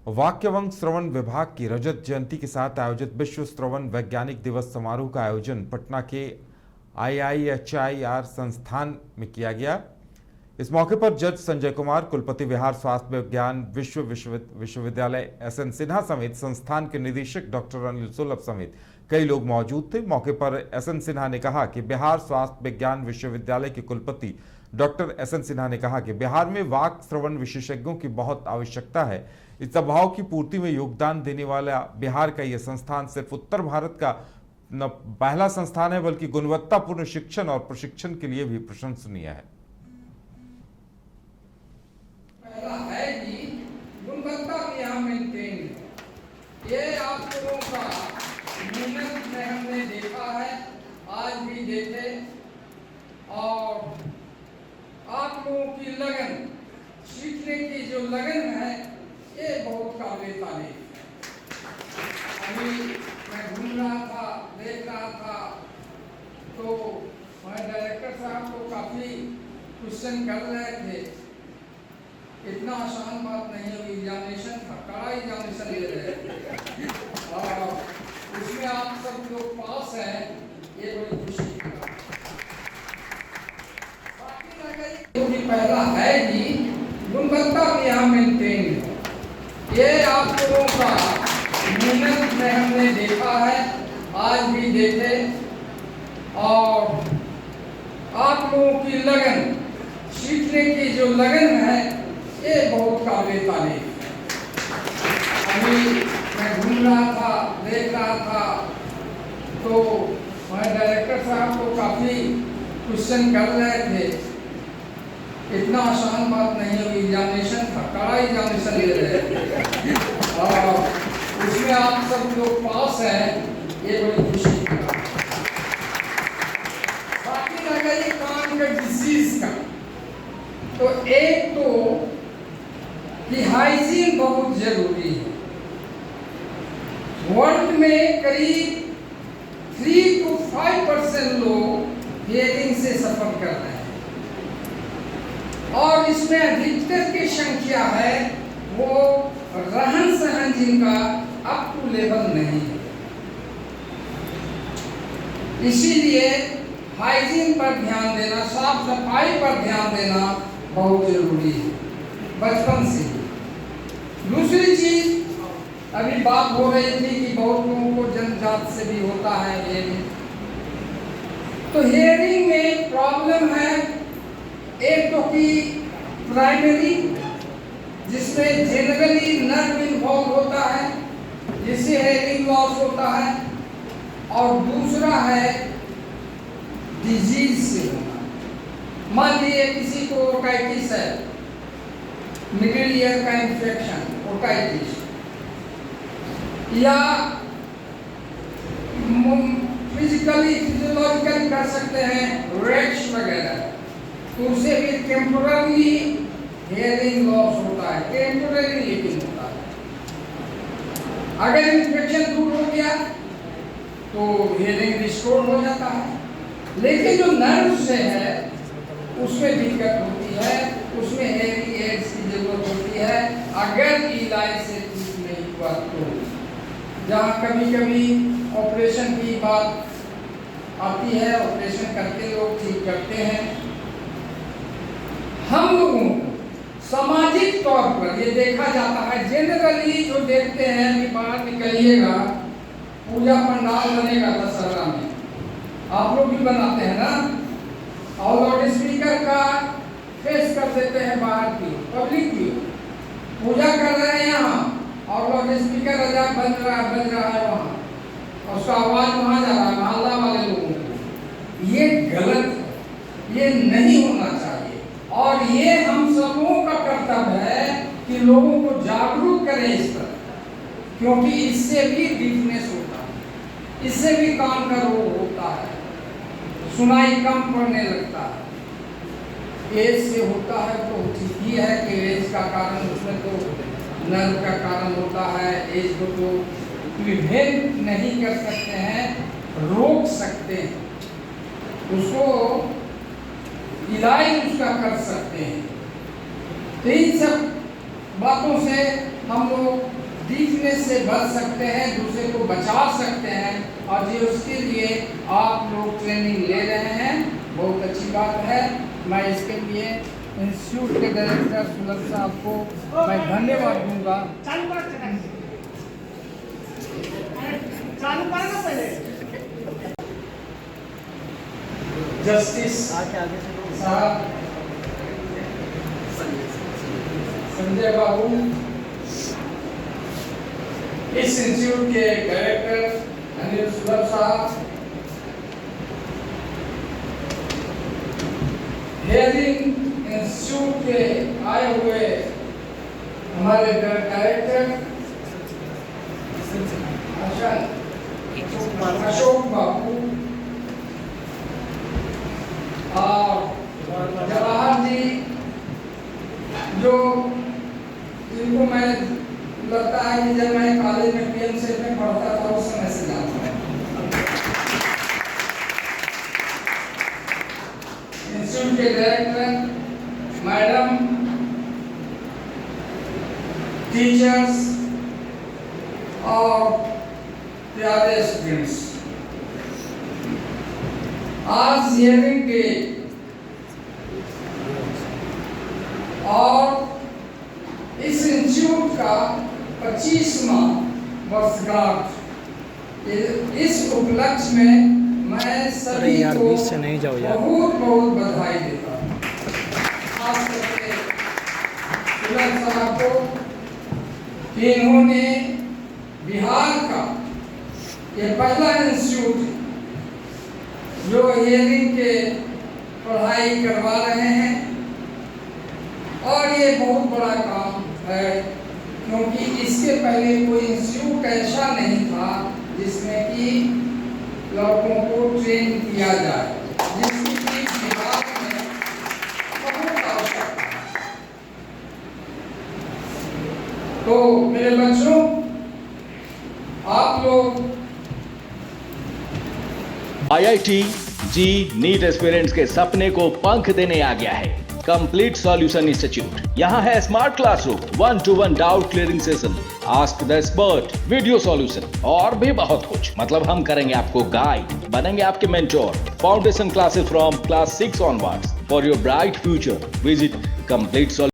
वाक्य एवं श्रवण विभाग की रजत जयंती के साथ आयोजित विश्व श्रवण वैज्ञानिक दिवस समारोह का आयोजन पटना के IIHIR संस्थान में किया गया। इस मौके पर जज संजय कुमार, कुलपति बिहार स्वास्थ्य विज्ञान विश्वविद्यालय SN सिन्हा समेत संस्थान के निदेशक डॉक्टर अनिल सुलभ समेत कई लोग मौजूद थे। मौके पर SN सिन्हा ने कहा कि बिहार स्वास्थ्य विज्ञान विश्वविद्यालय के कुलपति डॉक्टर SN सिन्हा ने कहा कि बिहार में वाक श्रवण विशेषज्ञों की बहुत आवश्यकता है। इस अभाव की पूर्ति में योगदान देने वाला बिहार का यह संस्थान सिर्फ उत्तर भारत का न पहला संस्थान है, बल्कि गुणवत्तापूर्ण शिक्षण और प्रशिक्षण के लिए भी प्रशंसनीय है। पहला है कि गुणवत्ता भी यहाँ मेंटेन है। ये आप लोगों का मेहनत में हमने देखा है, आज भी देखे, और आप लोगों की लगन, सीखने की जो लगन है, ये बहुत काबिल तारीफ है। अभी मैं घूम रहा था, देख रहा था, तो हमारे डायरेक्टर साहब को काफी क्वेश्चन कर रहे थे। इतना आसान बात नहीं है, एग्जामिनेशन था, कड़ा एग्जामिनेशन ले रहे थे, और उसमें आप सब लोग पास हैं, ये बड़ी खुशी की बात है। बाकी पहला है कि गुणवत्ता भी यहाँ मेंटेन है। ये आप लोगों का मेहनत में हमने देखा है, आज भी देखे, और आप लोगों की लगन, सीखने की जो लगन है, ये बहुत काबिल तारीफ है। अभी मैं घूम रहा था, देख रहा था, तो हमारे डायरेक्टर साहब को काफी क्वेश्चन कर रहे थे। इतना आसान बात नहीं है, एग्जामिनेशन था, कड़ा एग्जामिनेशन ले रहे थे, और उसमें आप सब लोग पास हैं, ये बड़ी खुशी की बात है। बाकी रह गई काम का डिजीज का, तो एक तो कि हाइजीन बहुत जरूरी है। वर्ल्ड में करीब 3 to 5% लोग हियरिंग से सफर कर रहे हैं, और इसमें अधिकतर की संख्या है वो रहन सहन जिनका अप टू लेवल नहीं है। इसीलिए हाइजीन पर ध्यान देना, साफ सफाई पर ध्यान देना बहुत जरूरी है बचपन से। दूसरी चीज, अभी बात हो रही थी कि बहुत लोगों को जन्मजात से भी होता है हियरिंग, तो हियरिंग में प्रॉब्लम है एक तो कि प्राइमरी, जिसमें जनरली नर्व इन्वॉल्व होता है, जिससे हियरिंग लॉस होता है, और दूसरा है डिजीज से होना। मान लीजिए किसी को ओटाइटिस है, मिडिल ईयर का इंफेक्शन, ओटाइटिस, या फिजिकली फिजियोलॉजिकली कर सकते हैं रेक्स वगैरह, तो उससे भी टेम्पोररी हियरिंग लॉस होता है, टेम्पोररी लेकिन होता है। अगर इन्फेक्शन दूर हो गया तो हियरिंग रिस्टोर हो जाता है, लेकिन जो नर्व से है उसमें दिक्कत होती है, उसमें हियरिंग एड्स की जरूरत होती है अगर इलाज से ठीक नहीं हुआ तो। जहाँ कभी कभी ऑपरेशन की बात आती है, ऑपरेशन करके लोग ठीक करते हैं। हम लोगों को सामाजिक तौर पर ये देखा जाता है, जनरली जो देखते हैं कि बाहर निकलिएगा, पूजा पंडाल बनेगा दशहरा में, आप लोग भी बनाते हैं ना, और लाउड स्पीकर का फेस कर देते हैं बाहर की पब्लिक की, पूजा कर रहे हैं यहाँ, और लाउड स्पीकर बन रहा है वहाँ, और उसका आवाज वहाँ जा रहा है मोहल्ला वाले लोगों को। ये गलत है, ये नहीं होना चाहिए, और ये हम सबों का कर्तव्य है कि लोगों को जागरूक करें इस पर, क्योंकि इससे भी वीकनेस होता है, इससे भी कान का रोग होता है, सुनाई कम पड़ने लगता है। एज से होता है तो ठीक ही है कि एज का कारण, उसमें तो नर्व का कारण होता है। एज को तो प्रिवेंट नहीं कर सकते हैं, रोक सकते हैं, उसको इलाज उसका कर सकते हैं। तो इन सब बातों से हम लोग अपने से बच सकते हैं, दूसरे को बचा सकते हैं, और ये उसके लिए आप लोग ट्रेनिंग ले रहे हैं, बहुत अच्छी बात है। मैं इसके लिए इंस्टीट्यूट के डायरेक्टर सुलभ साहब को मैं धन्यवाद दूंगा। जस्टिस साहब संजय बाबू, इस इंस्टीट्यूट के डायरेक्टर अनिल सुलभ साहब, हेयरिंग इंस्टीट्यूट के आए हुए हमारे डायरेक्टर अशोक बाबू और जवाहर जी, जो जिनको मैं लगता है कि जब मैं कॉलेज में पीएमसी में पढ़ता था उस समय से जानता हूँ। इंस्टीट्यूट के डायरेक्टर, मैडम, टीचर्स और प्यारे स्टूडेंट्स, आज हियरिंग डे और इस इंस्टीट्यूट का 25वां वर्षगांठ, इस उपलक्ष्य में मैं सभी को बहुत बहुत बधाई देता हूँ। खास करके सुलभ साहब को कि इन्होंने बिहार का ये पहला इंस्टीट्यूट जो हियरिंग के पढ़ाई करवा रहे हैं, और ये बहुत बड़ा काम है, क्योंकि इसके पहले कोई इंस्टीट्यूट ऐसा नहीं था जिसमें कि लड़कों को ट्रेन किया जाए, जिसकी कि बिहार में बहुत आवश्यकता है। तो मेरे बच्चों, आप लोग IIT जी नीट एस्पिरेंट्स के सपने को पंख देने आ गया है कंप्लीट सॉल्यूशन इंस्टीट्यूट। यहाँ है smart classroom, 1-to-1 doubt clearing session, ask the expert, video solution और भी बहुत कुछ। मतलब हम करेंगे आपको गाइड, बनेंगे आपके mentor. Foundation classes from class 6 onwards for your bright future. Visit complete